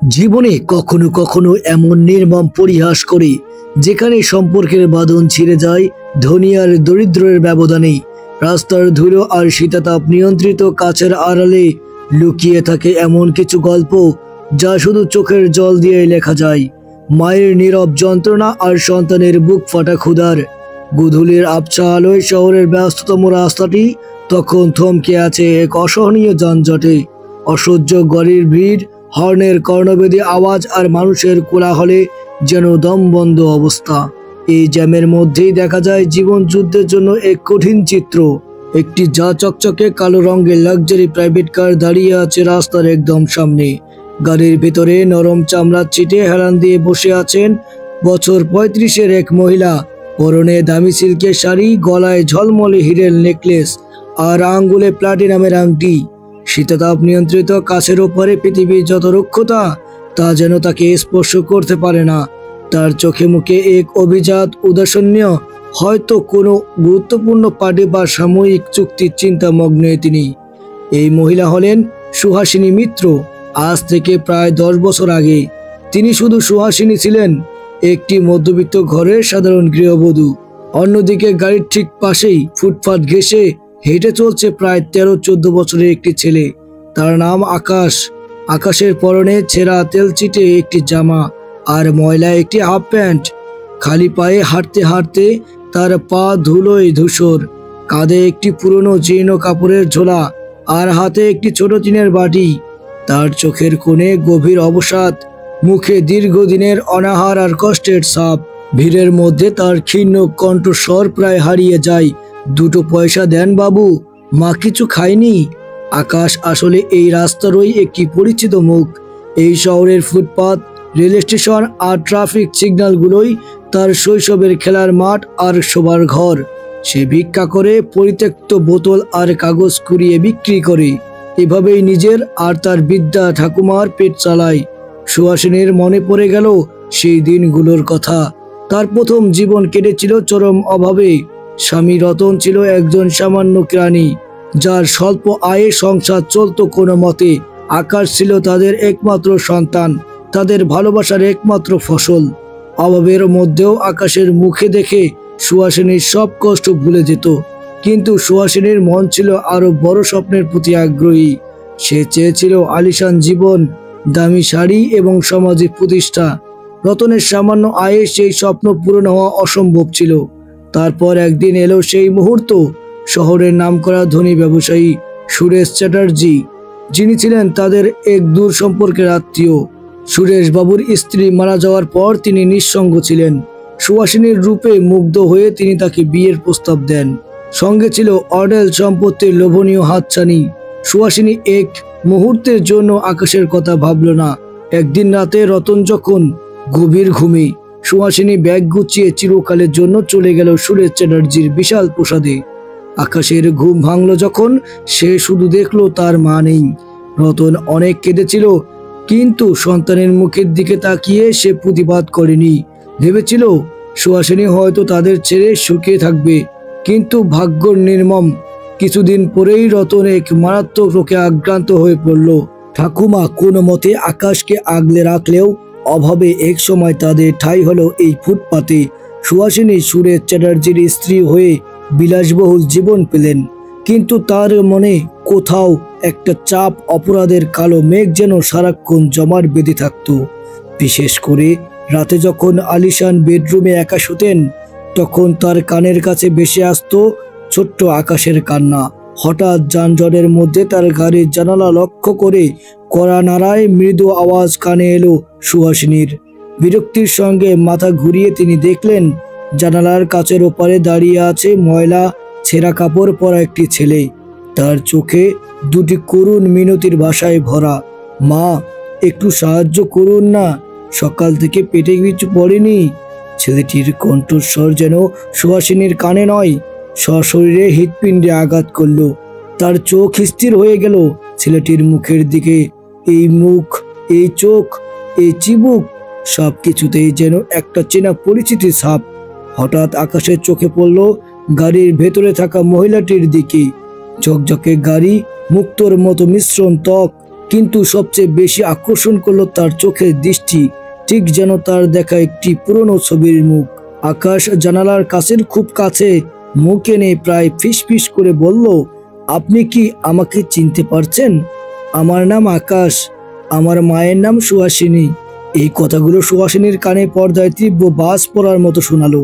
জীবনে কখনো কখনো এমন নির্মম পরিহাস করে যেখানে সম্পর্কের বাঁধন ছিঁড়ে যায় ধনী আর দরিদ্রের ব্যবধানে। রাস্তার ধুলো আর শীতাতাপ নিয়ন্ত্রিত কাচের আড়ালে লুকিয়ে থাকে এমন কিছু গল্প যা শুধু চোখের জল দিয়ে লেখা যায়। মায়ের নীরব যন্ত্রণা আর সন্তানের বুক ফাটা ক্ষুধার। গোধূলির আবছা আলোয় শহরের ব্যস্ততম রাস্তাটি তখন থমকে আছে এক অসহনীয় যানজটে। অসহ্য গাড়ির ভিড়, হর্নের কর্ণবেদী আওয়াজ আর মানুষের কোলাহলে যেন দমবন্ধ অবস্থা। এই জ্যামের মধ্যেই দেখা যায় জীবন যুদ্ধের জন্য এক কঠিন চিত্র। একটি যা চকচকে কালো রঙের লাক্সারি প্রাইভেট কার দাঁড়িয়ে আছে রাস্তার একদম সামনে। গাড়ির ভিতরে নরম চামড়ার চিটে হেলান দিয়ে বসে আছেন বছর 35-এর এক মহিলা। পরনে দামি সিল্কের শাড়ি, গলায় ঝলমলে হীরের নেকলেস আর আঙ্গুলে প্লাটিনামের আংটি। শীতাতাপ নিয়ন্ত্রিত কাছের ওপরে পৃথিবীর যত রুক্ষতা তা যেন তাকে স্পর্শ করতে পারে না। তার চোখে মুখে এক অভিজাত উদাসীন্য, হয়তো কোনো গুরুত্বপূর্ণ পার্টি বা সাময়িক চুক্তির চিন্তামগ্ন তিনি। এই মহিলা হলেন সুহাসিনী মিত্র। আজ থেকে প্রায় 10 বছর আগে তিনি শুধু সুহাসিনী ছিলেন, একটি মধ্যবিত্ত ঘরের সাধারণ গৃহবধূ। অন্যদিকে গাড়ির ঠিক পাশেই ফুটপাত ঘেঁষে হেঁটে চলছে প্রায় 13-14 বছরের একটি ছেলে। তার নাম আকাশ। আকাশের পরনে ছেঁড়া তেলচিটে একটি জামা আর ময়লা একটি হাফ প্যান্ট। খালি পায়ে হাঁটতে হাঁটতে তার পা ধুলোয় ধূসর। কাঁধে একটি পুরনো জীর্ণ কাপড়ের ঝোলা আর হাতে একটি ছোট টিনের বাটি। তার চোখের কোণে গভীর অবসাদ, মুখে দীর্ঘদিনের অনাহার আর কষ্টের ছাপ। ভিড়ের মধ্যে তার ক্ষীণ কণ্ঠস্বর প্রায় হারিয়ে যায়। 2 পয়সা দেন বাবু, মা কিছু খায়নি। আকাশ আসলে এই রাস্তারই একটি পরিচিত মুখ। এই শহরের ফুটপাত, রেল স্টেশন আর ট্রাফিক সিগন্যালগুলোই তার শৈশবের খেলার মাঠ আর শোবার ঘর। সে ভিক্ষা করে, পরিত্যক্ত বোতল আর কাগজ কুড়িয়ে বিক্রি করে। এভাবেই নিজের আর তার বৃদ্ধা ঠাকুমার পেট চালায়। সুহাসিনীর মনে পড়ে গেল সেই দিনগুলোর কথা। তার প্রথম জীবন কেটেছিল চরম অভাবে। স্বামী রতন ছিল একজন সামান্য কেরানি, যার স্বল্প আয়ে সংসার চলত কোনো মতে। আকাশ ছিল তাদের একমাত্র সন্তান, তাদের ভালোবাসার একমাত্র ফসল। অভাবের মধ্যেও আকাশের মুখে দেখে সুহাসিনীর সব কষ্ট ভুলে যেত। কিন্তু সুহাসিনীর মন ছিল আরো বড় স্বপ্নের প্রতি আগ্রহী। সে চেয়েছিল আলিশান জীবন, দামি শাড়ি এবং সামাজিক প্রতিষ্ঠা। রতনের সামান্য আয়ে সেই স্বপ্ন পূরণ হওয়া অসম্ভব ছিল। তারপর একদিন এলো সেই মুহূর্ত। শহরের নামকরা ধনী ব্যবসায়ী সুরেশ চ্যাটার্জি, যিনি ছিলেন তাদের এক দূর সম্পর্কের আত্মীয়। সুরেশ বাবুর স্ত্রী মারা যাওয়ার পর তিনি নিঃসঙ্গ ছিলেন। সুহাসিনীর রূপে মুগ্ধ হয়ে তিনি তাকে বিয়ের প্রস্তাব দেন। সঙ্গে ছিল অডেল সম্পত্তির লোভনীয় হাতছানি। সুহাসিনী এক মুহূর্তের জন্য আকাশের কথা ভাবল না। একদিন রাতে রতন যখন গভীর ঘুমে, সুহাসিনী ব্যাগ গুছিয়ে চিরকালের জন্য চলে গেল সুরেশ চ্যাটার্জির বিশাল প্রাসাদে। আকাশের ঘুম ভাঙল যখন সে শুধু দেখলো তার মা নেই। রতন অনেক কেঁদেছিল, কিন্তু সন্তানের মুখের দিকে তাকিয়ে সে প্রতিবাদ করেনি। ভেবেছিল সুহাসিনী হয়তো তাদের ছেড়ে সুখে থাকবে, কিন্তু ভাগ্য নির্মম। কিছুদিন পরেই রতন এক মারাত্মক রোগে আক্রান্ত হয়ে পড়ল। ঠাকুমা কোনো মতে আকাশকে আগলে রাখলেও অভাবে এক সময় তাদের ঠাঁই হলো এই ফুটপাতে। সুহাসিনী সুরেশ চ্যাটার্জির স্ত্রী হয়ে বিলাসবহুল জীবন পেলেন, কিন্তু তার মনে কোথাও একটা চাপ, অপরাধের কালো মেঘ যেন সারাক্ষণ জমাট বেঁধে থাকত। বিশেষ করে রাতে যখন আলিশান বেডরুমে একা শুতেন, তখন তার কানের কাছে ভেসে আসতো ছোট্ট আকাশের কান্না। হঠাৎ যানজটের মধ্যে তার গাড়ির জানালা লক্ষ্য করে কড়া নাড়ায় মৃদু আওয়াজ কানে এলো সুহাসিনীর। বিরক্তির সঙ্গে মাথা ঘুরিয়ে তিনি দেখলেন জানালার কাচের ওপারে দাঁড়িয়ে আছে ময়লা ছেঁড়া কাপড় পরা একটি ছেলে। তার চোখে 2টি করুণ মিনতির ভাষায় ভরা। মা, একটু সাহায্য করুন না, সকাল থেকে পেটে কিছু পড়েনি। ছেলেটির কণ্ঠস্বর যেন সুহাসিনীর কানে নয়, সশরীরে হৃৎপিণ্ডে আঘাত করল। তার চোখ স্থির হয়ে গেল ছেলেটির মুখের দিকে। এই মুখ, এই চোখ, এই চিবুক, সব কিছুতেই যেন একটা চেনা পরিচিতি ছাপ। হঠাৎ আকাশের চোখে পড়ল গাড়ির ভেতরে থাকা মহিলাটির দিকে। ঝকঝকে গাড়ি, মুক্তোর মতো মিশ্রণ ত্বক, কিন্তু সবচেয়ে বেশি আকর্ষণ করলো তার চোখের দৃষ্টি, ঠিক যেন তার দেখা একটি পুরনো ছবির মুখ। আকাশ জানালার কাছের খুব কাছে মুখ এনে প্রায় ফিসফিস করে বলল, আপনি কি আমাকে চিনতে পারছেন? আমার নাম আকাশ, আমার মায়ের নাম সুহাসিনী। এই কথাগুলো সুহাসিনীর কানে পর্দায় তীব্র বাজ পড়ার মতো শোনালো।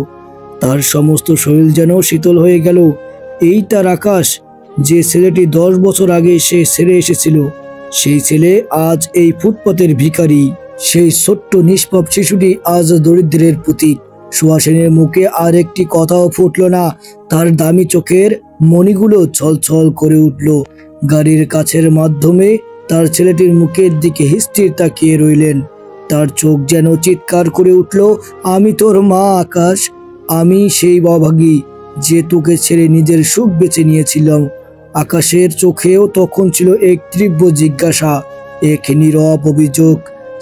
তার সমস্ত শরীর যেন শীতল হয়ে গেল। এই তার আকাশ, যে ছেলেটি 10 বছর আগে সে ছেড়ে এসেছিল। সেই ছেলে আজ এই ফুটপাতের ভিখারি। সেই ছোট্ট নিষ্পাপ শিশুটি আজ দরিদ্রের প্রতীক। সুহাসিনীর মুখে আর একটি কথাও ফুটল না। তার দামি চোখের মণিগুলো ছলছল করে উঠল। গাড়ির কাছের মাধ্যমে তার ছেলেটির মুখের দিকে স্থির তাকিয়ে রইলেন। তার চোখ যেন চিৎকার করে উঠল, আমি তোর মা আকাশ, আমি সেই অভাগী যে তোকে ছেড়ে নিজের সুখ বেছে নিয়েছিলাম। আকাশের চোখেও তখন ছিল এক তীব্র জিজ্ঞাসা, এক নীরব অভিযোগ।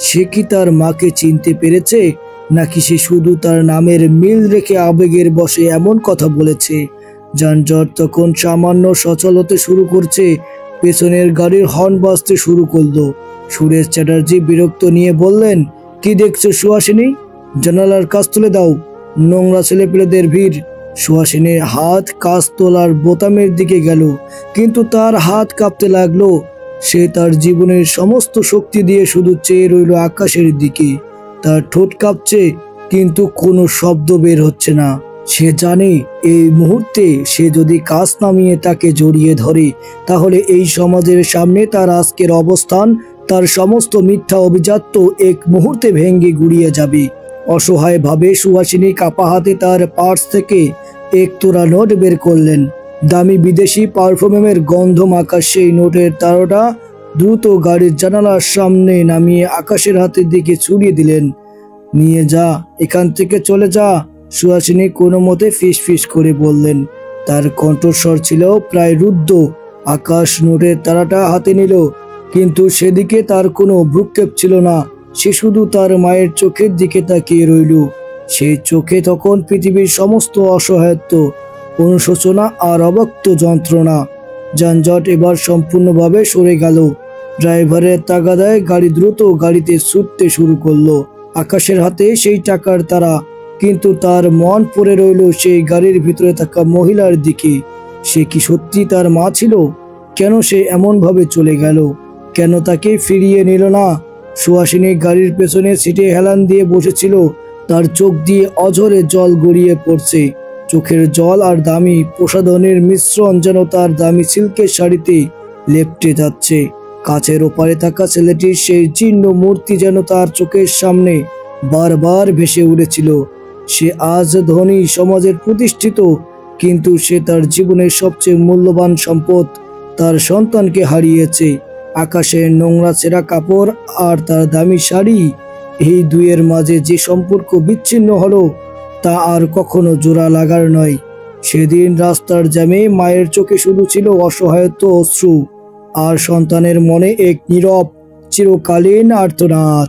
সে কি তার মাকে চিনতে পেরেছে, নাকি সে শুধু তার নামের মিল রেখে আবেগের বশে এমন কথা বলেছে? যানজট তখন সামান্য সচল হতে শুরু করছে। পেছনের গাড়ির হর্ন বাজতে শুরু করলো। সুরেশ চ্যাটার্জি বিরক্ত নিয়ে বললেন, কি দেখছো সুহাসিনী? জানালার কাজ তুলে দাও, নোংরা ছেলেপেলেদের ভিড়। সুহাসিনীর হাত কাজ তোলার বোতামের দিকে গেল, কিন্তু তার হাত কাঁপতে লাগলো। সে তার জীবনের সমস্ত শক্তি দিয়ে শুধু চেয়ে রইল আকাশের দিকে। তার ঠোঁট কাঁপছে, কিন্তু কোনো শব্দ বের হচ্ছে না। সে জানে এই মুহূর্তে সে যদি কাজ নামিয়ে তাকে জড়িয়ে ধরে, তাহলে এই সমাজের সামনে তার আজকের অবস্থান, তার সমস্ত মিথ্যা অভিজাত্য এক মুহূর্তে ভেঙে গুড়িয়ে যাবে। অসহায়ভাবে সুহাসিনী কাপা হাতে তার পার্স থেকে এক তোড়া নোট বের করলেন। দামি বিদেশি পারফিউমের গন্ধ মাখা সেই নোটের তারাটা দ্রুত গাড়ির জানালার সামনে নামিয়ে আকাশের হাতের দিকে ছুড়িয়ে দিলেন। নিয়ে যা, এখান থেকে চলে যা, সুহাসিনী কোনো মতে ফিস করে বললেন। তার কণ্ঠস্বর ছিল প্রায় রুদ্ধ। আকাশ নোটের তারাটা হাতে নিল, কিন্তু সেদিকে তার কোনো ভ্রুক্ষেপ ছিল না। সে শুধু তার মায়ের চোখের দিকে তাকিয়ে রইল। সেই চোখে তখন পৃথিবীর সমস্ত অসহায়ত্ব, অনুশোচনা আর অব্যক্ত যন্ত্রণা। যানজট এবার সম্পূর্ণভাবে সরে গেল। ড্রাইভারের তাগাদায় গাড়ি দ্রুত গাড়িতে ছুটতে শুরু করলো। আকাশের হাতে সেই টাকার তারা, কিন্তু তার মন পড়ে রইল সেই গাড়ির ভিতরে থাকা মহিলার দিকে। সে কি সত্যি তার মা ছিল? কেন সে এমনভাবে চলে গেল? কেন তাকে ফিরিয়ে নিল না? সুহাসিনী গাড়ির পেছনে সিটে হেলান দিয়ে বসেছিল। তার চোখ দিয়ে অঝরে জল গড়িয়ে পড়ছে। চোখের জল আর দামি প্রসাধনের মিশ্রণ যেন তার দামি সিল্কের শাড়িতে লেপ্টে যাচ্ছে। কাছের ওপারে থাকা ছেলেটির সেই জীর্ণ মূর্তি যেন তার চোখের সামনে বারবার ভেসে উঠেছিল। সে আজ ধনী, সমাজের প্রতিষ্ঠিত, কিন্তু সে তার জীবনের সবচেয়ে মূল্যবান সম্পদ, তার সন্তানকে হারিয়েছে। আকাশের নোংরা ছেঁড়া কাপড় আর তার দামি শাড়ি, এই দুইয়ের মাঝে যে সম্পর্ক বিচ্ছিন্ন হলো, তা আর কখনো জোড়া লাগার নয়। সেদিন রাস্তার জ্যামে মায়ের চোখে শুধু ছিল অসহায়ত্ব, অশ্রু, আর সন্তানের মনে এক নীরব চিরকালীন আর্তনাদ।